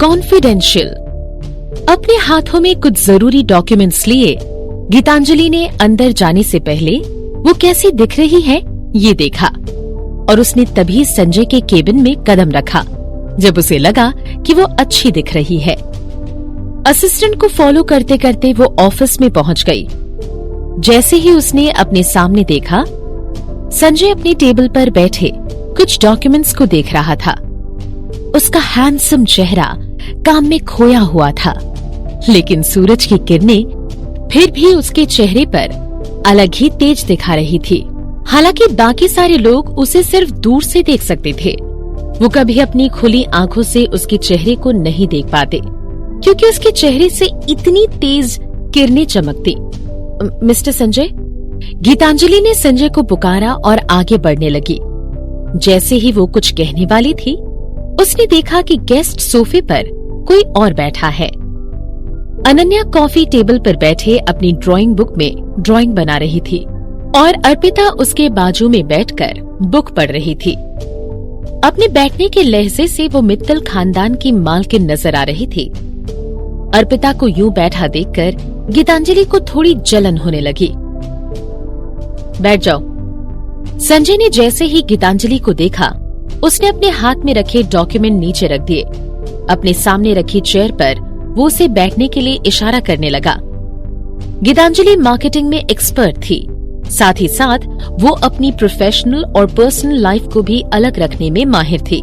Confidential. अपने हाथों में कुछ जरूरी डॉक्यूमेंट्स लिए गीतांजलि ने अंदर जाने से पहले वो कैसी दिख रही है ये देखा और उसने तभी संजय के केबिन में कदम रखा जब उसे लगा कि वो अच्छी दिख रही है। असिस्टेंट को फॉलो करते करते वो ऑफिस में पहुंच गई। जैसे ही उसने अपने सामने देखा, संजय अपनी टेबल पर बैठे कुछ डॉक्यूमेंट्स को देख रहा था। उसका हैंडसम चेहरा काम में खोया हुआ था, लेकिन सूरज की किरणें फिर भी उसके चेहरे पर अलग ही तेज दिखा रही थी। हालांकि बाकी सारे लोग उसे सिर्फ दूर से देख सकते थे, वो कभी अपनी खुली आंखों से उसके चेहरे को नहीं देख पाते क्योंकि उसके चेहरे से इतनी तेज किरणें चमकती। मिस्टर संजय, गीतांजलि ने संजय को पुकारा और आगे बढ़ने लगी। जैसे ही वो कुछ कहने वाली थी, उसने देखा कि गेस्ट सोफे पर कोई और बैठा है। अनन्या कॉफी टेबल पर बैठे अपनी ड्राइंग बुक में ड्राइंग बना रही थी और अर्पिता उसके बाजू में बैठकर बुक पढ़ रही थी। अपने बैठने के लहजे से वो मित्तल खानदान की मालकिन नजर आ रही थी। अर्पिता को यूं बैठा देखकर गीतांजलि को थोड़ी जलन होने लगी। बैठ जाओ। संजय ने जैसे ही गीतांजलि को देखा, उसने अपने हाथ में रखे डॉक्यूमेंट नीचे रख दिए। अपने सामने रखी चेयर पर वो उसे बैठने के लिए इशारा करने लगा। गीतांजलि मार्केटिंग में एक्सपर्ट थी, साथ ही साथ वो अपनी प्रोफेशनल और पर्सनल लाइफ को भी अलग रखने में माहिर थी।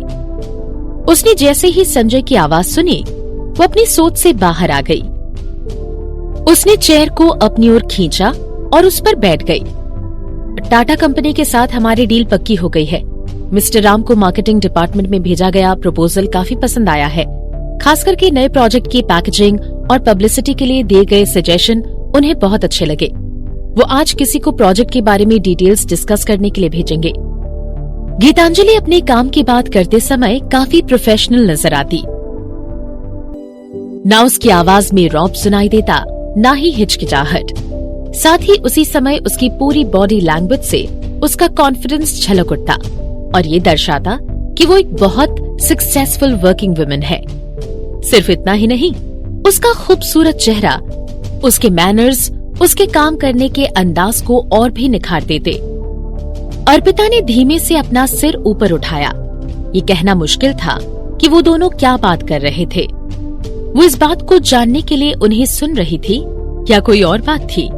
उसने जैसे ही संजय की आवाज सुनी, वो अपनी सोच से बाहर आ गई। उसने चेयर को अपनी ओर खींचा और उस पर बैठ गई। टाटा कंपनी के साथ हमारी डील पक्की हो गई है। मिस्टर राम को मार्केटिंग डिपार्टमेंट में भेजा गया प्रपोजल काफी पसंद आया है। खास करके नए प्रोजेक्ट की पैकेजिंग और पब्लिसिटी के लिए दिए गए सजेशन उन्हें बहुत अच्छे लगे। वो आज किसी को प्रोजेक्ट के बारे में डिटेल्स डिस्कस करने के लिए भेजेंगे। गीतांजलि अपने काम की बात करते समय काफी प्रोफेशनल नजर आती। ना उसकी आवाज में रौब सुनाई देता, ना ही हिचकिचाहट। साथ ही उसी समय उसकी पूरी बॉडी लैंग्वेज से उसका कॉन्फिडेंस झलक उठता और ये दर्शाता कि वो एक बहुत सक्सेसफुल वर्किंग वुमन है। सिर्फ इतना ही नहीं, उसका खूबसूरत चेहरा, उसके मैनर्स, उसके काम करने के अंदाज को और भी निखार देते। अर्पिता ने धीमे से अपना सिर ऊपर उठाया। ये कहना मुश्किल था कि वो दोनों क्या बात कर रहे थे। वो इस बात को जानने के लिए उन्हें सुन रही थी या कोई और बात थी,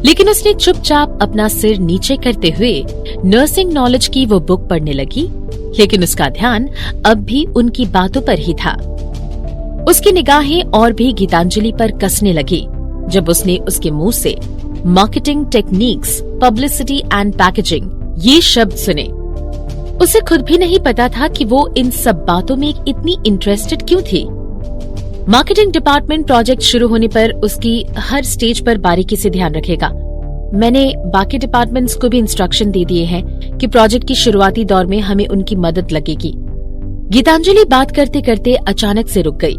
लेकिन उसने चुपचाप अपना सिर नीचे करते हुए नर्सिंग नॉलेज की वो बुक पढ़ने लगी, लेकिन उसका ध्यान अब भी उनकी बातों पर ही था। उसकी निगाहें और भी गीतांजलि पर कसने लगी जब उसने उसके मुंह से marketing techniques, publicity and packaging ये शब्द सुने। उसे खुद भी नहीं पता था कि वो इन सब बातों में इतनी इंटरेस्टेड क्यों थी। मार्केटिंग डिपार्टमेंट प्रोजेक्ट शुरू होने पर उसकी हर स्टेज पर बारीकी से ध्यान रखेगा। मैंने बाकी डिपार्टमेंट्स को भी इंस्ट्रक्शन दे दिए हैं कि प्रोजेक्ट की शुरुआती दौर में हमें उनकी मदद लगेगी। गीतांजलि बात करते करते अचानक से रुक गई।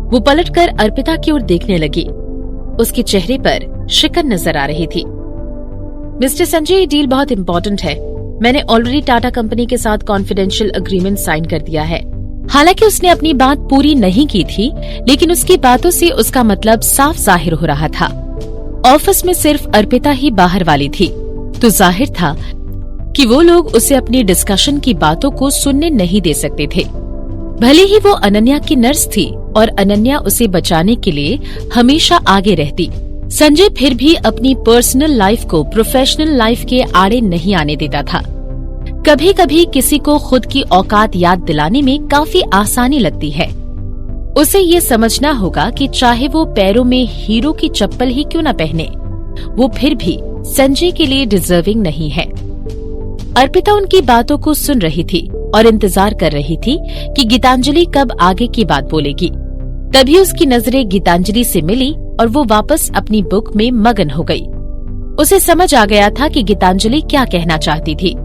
वो पलटकर अर्पिता की ओर देखने लगी। उसके चेहरे पर शिकन नजर आ रही थी। मिस्टर संजय, ये डील बहुत इम्पोर्टेंट है। मैंने ऑलरेडी टाटा कंपनी के साथ कॉन्फिडेंशियल एग्रीमेंट साइन कर दिया है। हालांकि उसने अपनी बात पूरी नहीं की थी, लेकिन उसकी बातों से उसका मतलब साफ जाहिर हो रहा था। ऑफिस में सिर्फ अर्पिता ही बाहर वाली थी, तो जाहिर था कि वो लोग उसे अपनी डिस्कशन की बातों को सुनने नहीं दे सकते थे। भले ही वो अनन्या की नर्स थी और अनन्या उसे बचाने के लिए हमेशा आगे रहती, संजय फिर भी अपनी पर्सनल लाइफ को प्रोफेशनल लाइफ के आड़े नहीं आने देता था। कभी कभी किसी को खुद की औकात याद दिलाने में काफी आसानी लगती है। उसे ये समझना होगा कि चाहे वो पैरों में हीरो की चप्पल ही क्यों न पहने, वो फिर भी संजय के लिए डिजर्विंग नहीं है। अर्पिता उनकी बातों को सुन रही थी और इंतजार कर रही थी कि गीतांजलि कब आगे की बात बोलेगी। तभी उसकी नजरें गीतांजलि से मिली और वो वापस अपनी बुक में मगन हो गई। उसे समझ आ गया था कि गीतांजलि क्या कहना चाहती थी।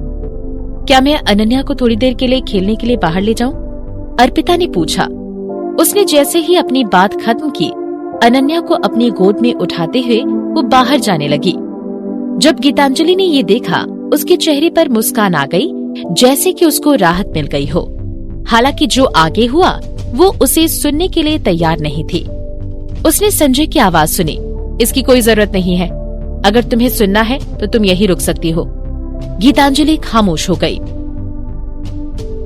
क्या मैं अनन्या को थोड़ी देर के लिए खेलने के लिए बाहर ले जाऊं? अर्पिता ने पूछा। उसने जैसे ही अपनी बात खत्म की, अनन्या को अपनी गोद में उठाते हुए वो बाहर जाने लगी। जब गीतांजलि ने ये देखा, उसके चेहरे पर मुस्कान आ गई, जैसे कि उसको राहत मिल गई हो। हालांकि जो आगे हुआ वो उसे सुनने के लिए तैयार नहीं थी। उसने संजय की आवाज सुनी, इसकी कोई जरूरत नहीं है, अगर तुम्हें सुनना है तो तुम यही रुक सकती हो। गीतांजलि खामोश हो गई।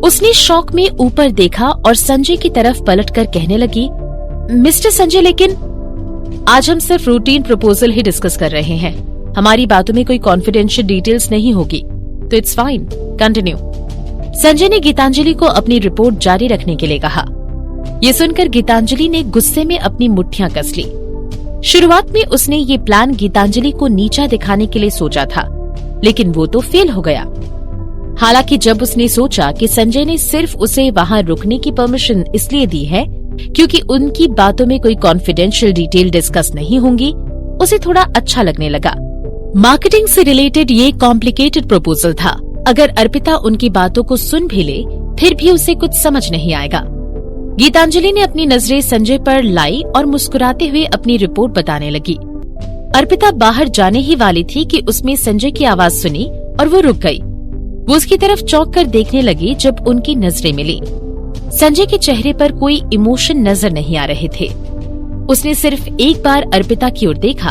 उसने शौक में ऊपर देखा और संजय की तरफ पलटकर कहने लगी, मिस्टर संजय, लेकिन आज हम सिर्फ रूटीन प्रपोजल ही डिस्कस कर रहे हैं, हमारी बातों में कोई कॉन्फिडेंशियल डिटेल्स नहीं होगी, तो इट्स फाइन, कंटिन्यू। संजय ने गीतांजलि को अपनी रिपोर्ट जारी रखने के लिए कहा। ये सुनकर गीतांजलि ने गुस्से में अपनी मुट्ठियां कस ली। शुरुआत में उसने ये प्लान गीतांजलि को नीचा दिखाने के लिए सोचा था, लेकिन वो तो फेल हो गया। हालांकि जब उसने सोचा कि संजय ने सिर्फ उसे वहां रुकने की परमिशन इसलिए दी है क्योंकि उनकी बातों में कोई कॉन्फिडेंशियल डिटेल डिस्कस नहीं होंगी, उसे थोड़ा अच्छा लगने लगा। मार्केटिंग से रिलेटेड ये कॉम्प्लिकेटेड प्रपोजल था। अगर अर्पिता उनकी बातों को सुन भी ले फिर भी उसे कुछ समझ नहीं आएगा। गीतांजलि ने अपनी नजरें संजय पर लाई और मुस्कुराते हुए अपनी रिपोर्ट बताने लगी। अर्पिता बाहर जाने ही वाली थी कि उसमें संजय की आवाज सुनी और वो रुक गई। वो उसकी तरफ चौंक कर देखने लगी जब उनकी नजरें मिली। संजय के चेहरे पर कोई इमोशन नजर नहीं आ रहे थे। उसने सिर्फ एक बार अर्पिता की ओर देखा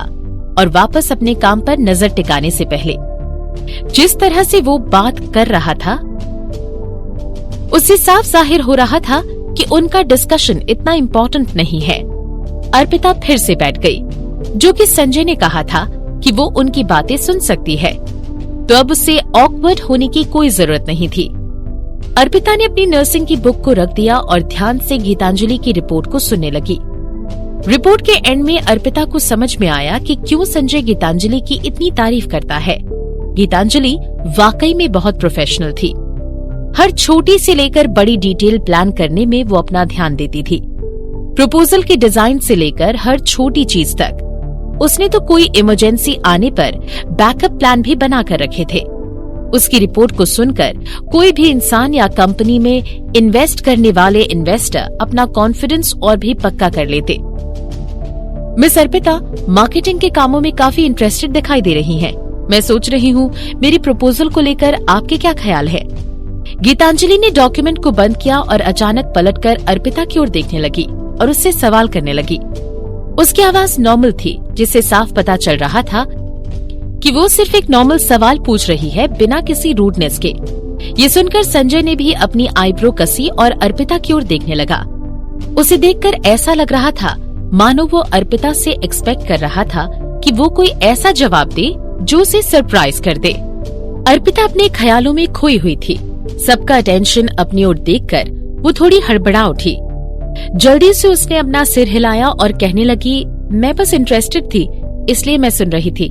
और वापस अपने काम पर नजर टिकाने से पहले जिस तरह से वो बात कर रहा था उससे साफ जाहिर हो रहा था कि उनका डिस्कशन इतना इम्पोर्टेंट नहीं है। अर्पिता फिर से बैठ गई, जो कि संजय ने कहा था कि वो उनकी बातें सुन सकती है, तो अब उसे ऑकवर्ड होने की कोई जरूरत नहीं थी। अर्पिता ने अपनी नर्सिंग की बुक को रख दिया और ध्यान से गीतांजलि की रिपोर्ट को सुनने लगी। रिपोर्ट के एंड में अर्पिता को समझ में आया कि क्यों संजय गीतांजलि की इतनी तारीफ करता है। गीतांजलि वाकई में बहुत प्रोफेशनल थी। हर छोटी से लेकर बड़ी डिटेल प्लान करने में वो अपना ध्यान देती थी। प्रपोजल के डिजाइन से लेकर हर छोटी चीज तक उसने तो कोई इमरजेंसी आने पर बैकअप प्लान भी बना कर रखे थे। उसकी रिपोर्ट को सुनकर कोई भी इंसान या कंपनी में इन्वेस्ट करने वाले इन्वेस्टर अपना कॉन्फिडेंस और भी पक्का कर लेते। मिस अर्पिता मार्केटिंग के कामों में काफी इंटरेस्टेड दिखाई दे रही हैं। मैं सोच रही हूँ मेरी प्रपोजल को लेकर आपके क्या ख्याल है? गीतांजलि ने डॉक्यूमेंट को बंद किया और अचानक पलटकर अर्पिता की ओर देखने लगी और उससे सवाल करने लगी। उसकी आवाज नॉर्मल थी, जिससे साफ पता चल रहा था कि वो सिर्फ एक नॉर्मल सवाल पूछ रही है, बिना किसी रूडनेस के। ये सुनकर संजय ने भी अपनी आईब्रो कसी और अर्पिता की ओर देखने लगा। उसे देखकर ऐसा लग रहा था मानो वो अर्पिता से एक्सपेक्ट कर रहा था कि वो कोई ऐसा जवाब दे जो उसे सरप्राइज कर दे। अर्पिता अपने ख्यालों में खोई हुई थी। सबका अटेंशन अपनी ओर देखकर वो थोड़ी हड़बड़ा उठी। जल्दी से उसने अपना सिर हिलाया और कहने लगी, मैं बस इंटरेस्टेड थी, इसलिए मैं सुन रही थी।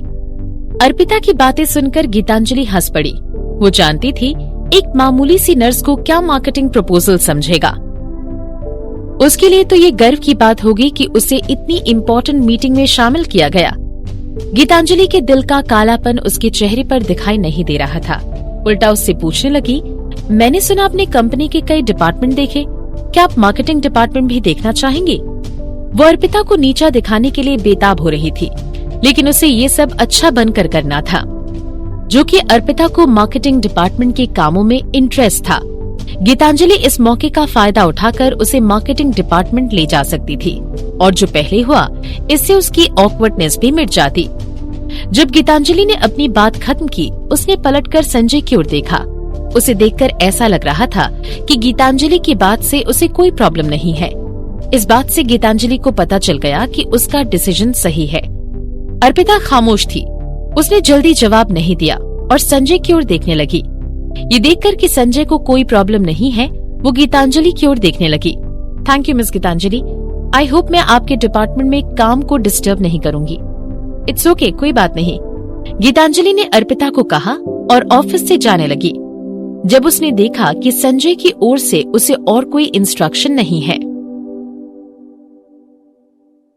अर्पिता की बातें सुनकर गीतांजलि हंस पड़ी। वो जानती थी एक मामूली सी नर्स को क्या मार्केटिंग प्रपोजल समझेगा। उसके लिए तो ये गर्व की बात होगी कि उसे इतनी इम्पोर्टेंट मीटिंग में शामिल किया गया। गीतांजलि के दिल का कालापन उसके चेहरे पर दिखाई नहीं दे रहा था। उल्टा उससे पूछने लगी, मैंने सुना आपने कंपनी के कई डिपार्टमेंट देखे, क्या आप मार्केटिंग डिपार्टमेंट भी देखना चाहेंगे? वो अर्पिता को नीचा दिखाने के लिए बेताब हो रही थी, लेकिन उसे ये सब अच्छा बनकर करना था, जो कि अर्पिता को मार्केटिंग डिपार्टमेंट के कामों में इंटरेस्ट था। गीतांजलि इस मौके का फायदा उठाकर उसे मार्केटिंग डिपार्टमेंट ले जा सकती थी, और जो पहले हुआ इससे उसकी ऑकवर्डनेस भी मिट जाती। जब गीतांजलि ने अपनी बात खत्म की, उसने पलटकर संजय की ओर देखा। उसे देखकर ऐसा लग रहा था कि गीतांजलि की बात से उसे कोई प्रॉब्लम नहीं है। इस बात से गीतांजलि को पता चल गया कि उसका डिसीजन सही है। अर्पिता खामोश थी। उसने जल्दी जवाब नहीं दिया और संजय की ओर देखने लगी। ये देखकर कि संजय को कोई प्रॉब्लम नहीं है, वो गीतांजलि की ओर देखने लगी। Thank you miss Gitanjali, I hope मैं आपके डिपार्टमेंट में काम को डिस्टर्ब नहीं करूंगी। इट्स ओके, कोई बात नहीं, गीतांजलि ने अर्पिता को कहा और ऑफिस से जाने लगी। जब उसने देखा कि संजय की ओर से उसे और कोई इंस्ट्रक्शन नहीं है,